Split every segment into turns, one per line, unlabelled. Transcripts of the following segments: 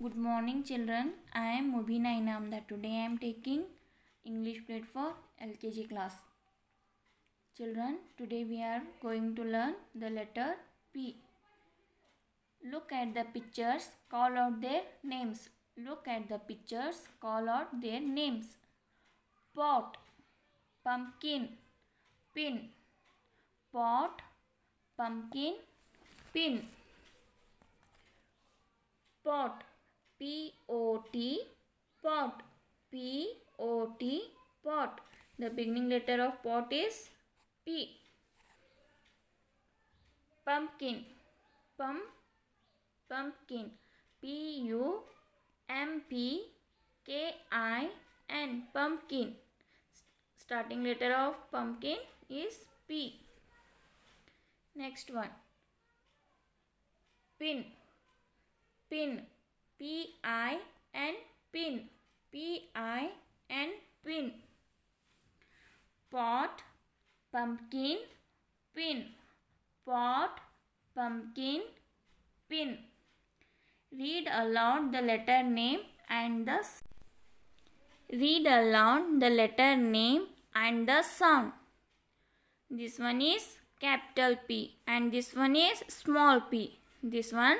Good morning, children. I am Mubina Inamdar. Today I am taking English grade for LKG class. Children, today we are going to learn the letter P. Look at the pictures, call out their names. Look at the pictures, call out their names. Pot, pumpkin, pin. Pot, pumpkin, pin. Pot, P-O-T, pot, P-O-T, pot. The beginning letter of pot is P. Pumpkin, pumpkin, P-U-M-P-K-I-N, pumpkin. Starting letter of pumpkin is P. Next one, pin, pin, P-I-N, pin, P-I-N, pin. Pot, pumpkin, pin, pot, pumpkin, pin. Read aloud the letter name and the sound. This one is capital P and this one is small p. This one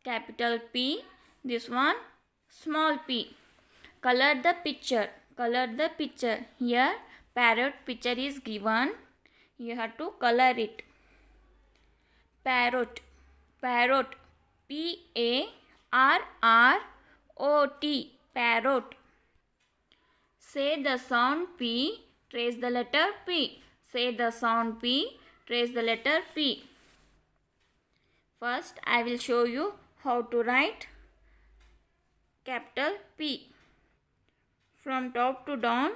capital P, this one small p. Color the picture. Here parrot picture is given. You have to color it. Parrot, P-A-R-R-O-T, parrot. Say the sound P, trace the letter P. Say the sound P, trace the letter P. First, I will show you how to write capital P. From top to down,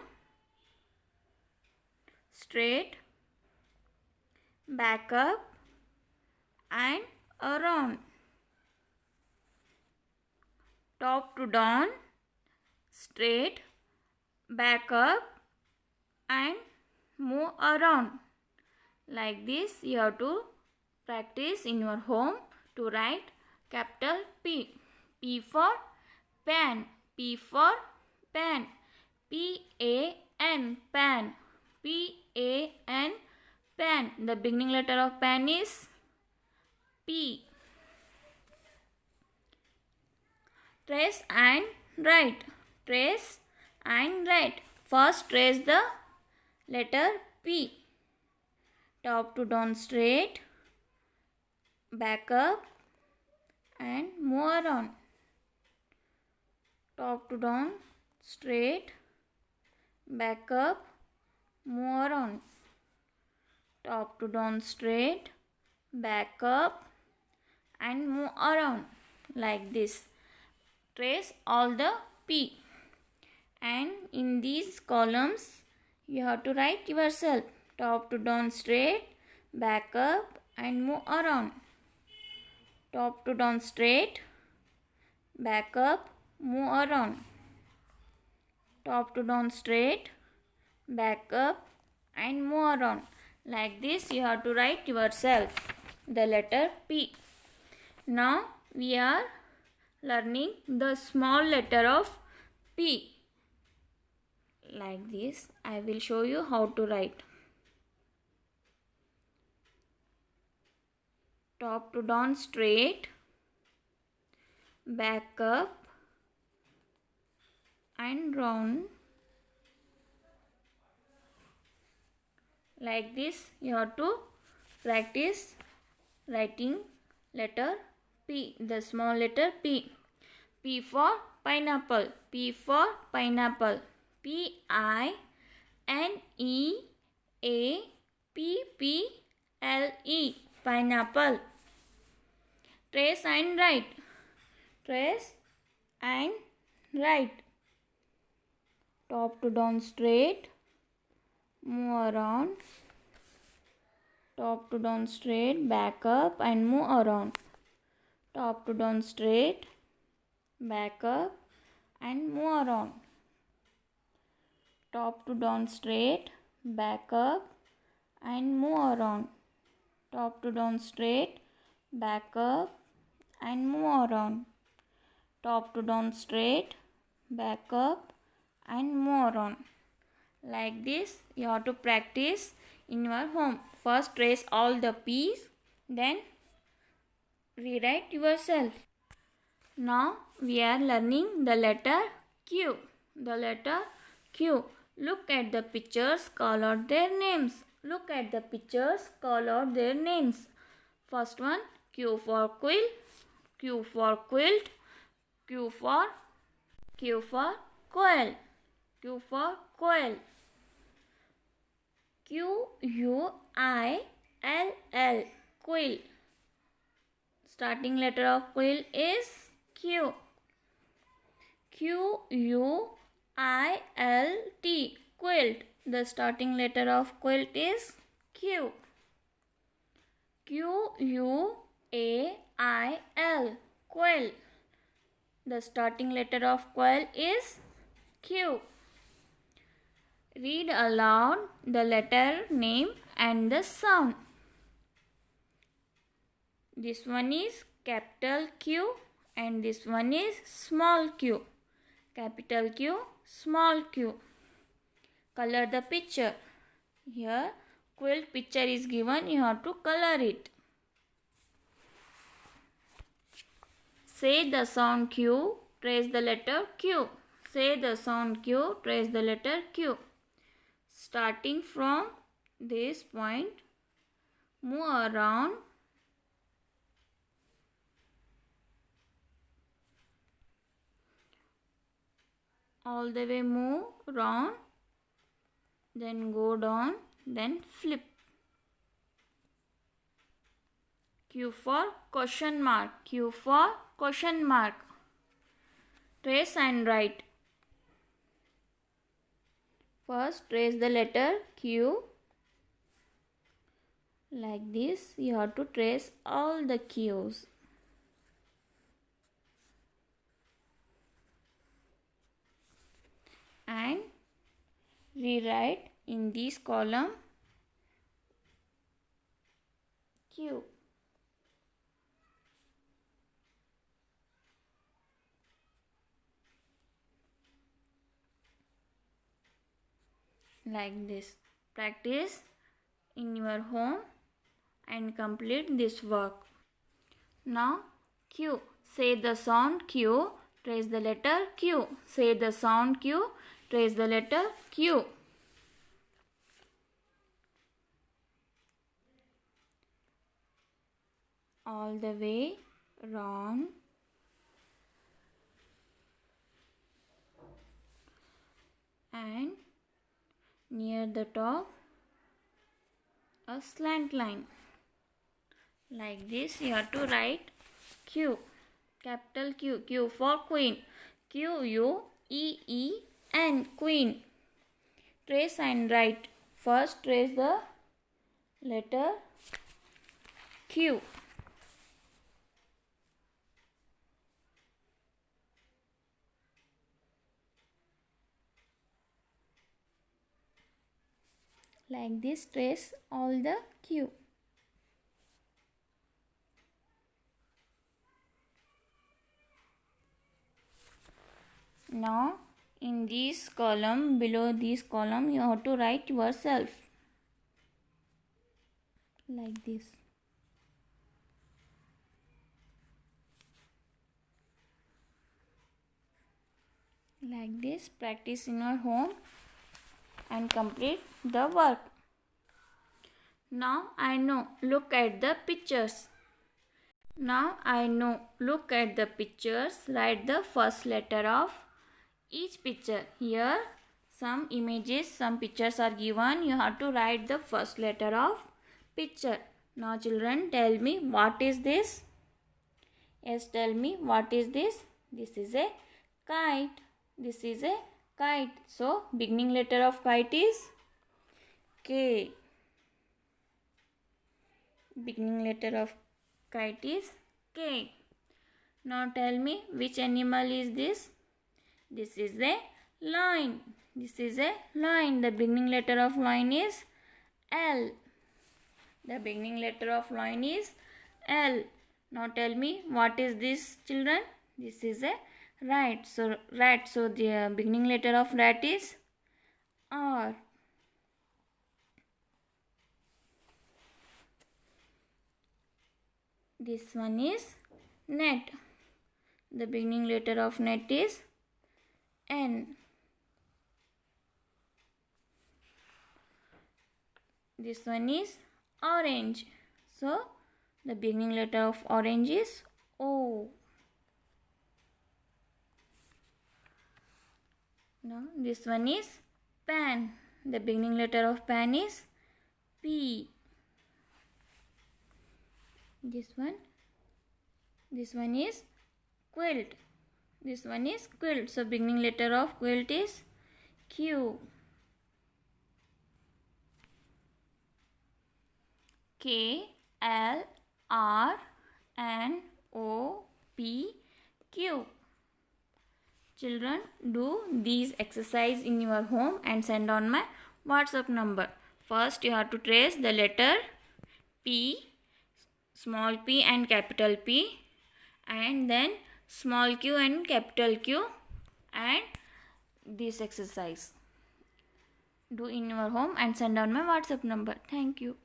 straight, back up and around. Top to down, straight, back up and move around. Like this you have to practice in your home to write capital P. P for pan, P-A-N, pan, P-A-N, pan. The beginning letter of pan is P. Trace and write. First trace the letter P. Top to down straight, back up and move around. Top to down straight, back up, move around. Top to down straight, back up and move around. Like this. Trace all the P. And in these columns you have to write yourself. Top to down straight, back up and move around. Top to down straight, back up, move around. Top to down straight, back up and move around. Like this you have to write yourself the letter P. Now we are learning the small letter of P. Like this I will show you how to write. Top to down straight, back up and round. Like this you have to practice writing letter P, the small letter P. P for pineapple, P-I-N-E-A-P-P-L-E, pineapple. Trace and write. Top to down straight, move around. Top to down straight, back up and move around. Top to down straight, back up and move around. Top to down straight, back up and move around. Top to down straight, back up and move around. top to down straight, back up and more on. Like this you have to practice in your home. First trace all the P's, then rewrite yourself. Now we are learning the letter Q. The letter Q. Look at the pictures, call out their names. Look at the pictures, call out their names. First one, Q for quill, Q for quilt, Q for coil, Q for coil. Q-U-I-L-L, quill. Starting letter of quill is Q. Q-U-I-L-T, quilt. The starting letter of quilt is Q. Q-U-A-I-L, quail. The starting letter of quail is Q. Read aloud the letter name and the sound. This one is capital Q and this one is small q. Capital Q, small q. Color the picture. Here quilt picture is given, you have to color it. Say the sound Q, trace the letter Q. Say the sound Q, trace the letter Q. Starting from this point, move around all the way, move round, then go down, then flip. Q for question mark, Q for question mark. Trace and write. First trace the letter Q. Like this you have to trace all the Q's. And rewrite in this column Q. Like this. Practice in your home and complete this work. Now Q. Say the sound Q, trace the letter Q. Say the sound Q, trace the letter Q. All the way round and near the top a slant line. Like this you have to write Q. Capital Q. Q for queen. Q-U-E-E-N, queen. Trace and write. First trace the letter Q. Like this trace all the Q. Now in this column, below this column you have to write yourself. Like this. Like this, practice in your home and complete the work. Now I know, look at the pictures. Now I know, look at the pictures. Write the first letter of each picture. Here some images, some pictures are given. You have to write the first letter of picture. Now children, tell me what is this? Yes, tell me what is this? This is a kite. This is a kite. So beginning letter of kite is K. Beginning letter of kite is K. Now tell me which animal is this? This is a lion. This is a lion. The beginning letter of lion is L. The beginning letter of lion is L. Now tell me what is this, children? This is a Right. So rat. So the beginning letter of rat is R. This one is net. The beginning letter of net is N. This one is orange. So the beginning letter of orange is O. Now this one is pan. The beginning letter of pan is P. This one is quilt. This one is quilt. So beginning letter of quilt is Q. K L R N O P Q. Children, do these exercise in your home and send on my WhatsApp number. First, you have to trace the letter P, small p and capital P, and then small q and capital Q, and this exercise. Do in your home and send on my WhatsApp number. Thank you.